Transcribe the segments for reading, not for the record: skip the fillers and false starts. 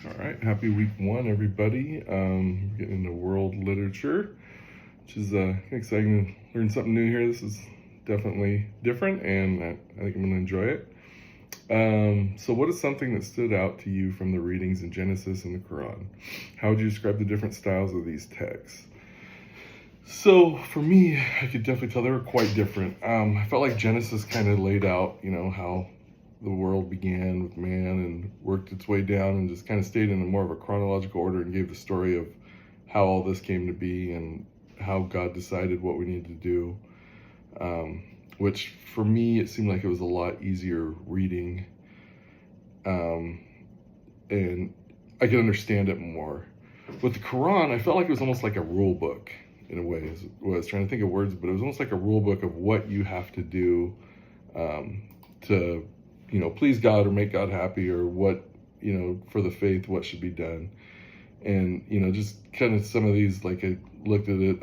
All right, happy week one, everybody. Getting into world literature, which is exciting to learn something new here. This is definitely different, and I think I'm going to enjoy it. So what is something that stood out to you from the readings in Genesis and the Quran? How would you describe the different styles of these texts? So for me, I could definitely tell they were quite different. I felt like Genesis kind of laid out, how the world began with man and worked its way down and just kind of stayed in a more of a chronological order and gave the story of how all this came to be and how God decided what we needed to do. Which for me, it seemed like it was a lot easier reading. And I could understand it more. With the Quran, I felt like it was almost like a rule book in a way. I was trying to think of words, but it was almost like a rule book of what you have to do to please God or make God happy, or what, for the faith, what should be done. And, just kind of some of these, like I looked at it,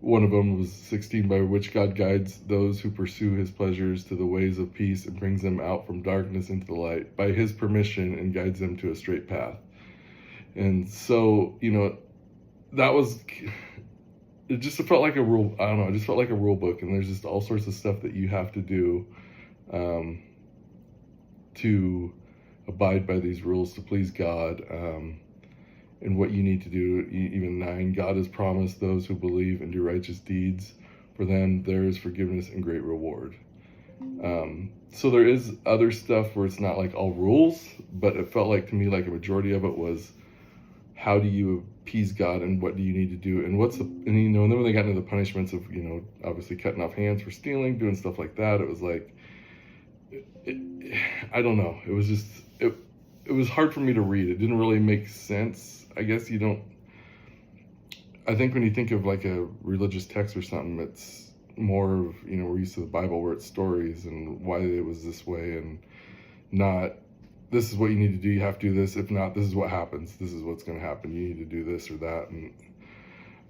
one of them was 16, by which God guides those who pursue his pleasures to the ways of peace and brings them out from darkness into the light by his permission and guides them to a straight path. And so, that was, it just felt like a rule. I don't know. It just felt like a rule book, and there's just all sorts of stuff that you have to do to abide by these rules to please God, and what you need to do. Even 9, God has promised those who believe and do righteous deeds, for them there is forgiveness and great reward. So there is other stuff where it's not like all rules, but it felt like to me like a majority of it was, how do you appease God, and what do you need to do, and and then when they got into the punishments of, obviously cutting off hands for stealing, doing stuff like that, it was like, I don't know. It was just, it was hard for me to read. It didn't really make sense. I guess I think when you think of like a religious text or something, it's more of, we're used to the Bible where it's stories and why it was this way, and not, this is what you need to do, you have to do this, if not, this is what happens, this is what's going to happen, you need to do this or that. And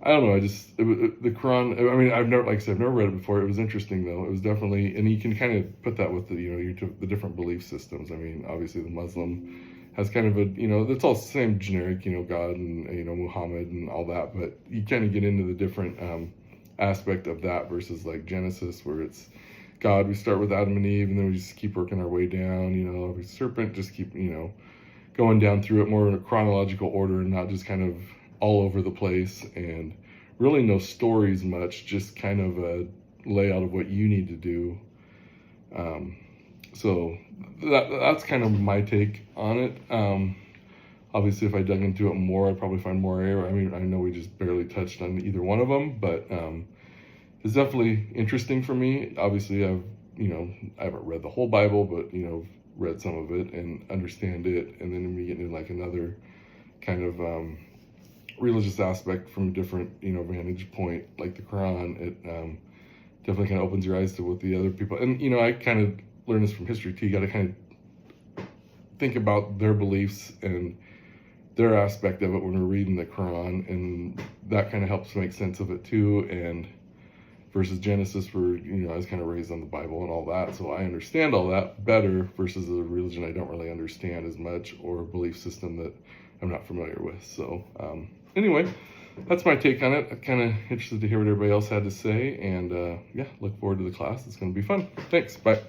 I don't know, the Quran, I mean, I've never read it before. It was interesting though. It was definitely, and you can kind of put that with the different belief systems. I mean, obviously the Muslim has kind of a, it's all the same generic, God and, Muhammad and all that, but you kind of get into the different aspect of that versus like Genesis, where it's God, we start with Adam and Eve, and then we just keep working our way down, the serpent, just keep, going down through it more in a chronological order and not just kind of all over the place, and really no stories much, just kind of a layout of what you need to do. So that's kind of my take on it. Obviously, if I dug into it more, I'd probably find more error. I mean, I know we just barely touched on either one of them, but it's definitely interesting for me. Obviously, I haven't read the whole Bible, but, read some of it and understand it. And then when you get into like another kind of religious aspect from a different, vantage point, like the Quran, it definitely kind of opens your eyes to what the other people, and, I kind of learned this from history too. You got to kind of think about their beliefs and their aspect of it when we're reading the Quran, and that kind of helps make sense of it too. And versus Genesis, where, I was kind of raised on the Bible and all that, so I understand all that better, versus a religion I don't really understand as much, or a belief system that I'm not familiar with. So anyway, that's my take on it. I'm kind of interested to hear what everybody else had to say, and yeah, look forward to the class. It's going to be fun. Thanks. Bye.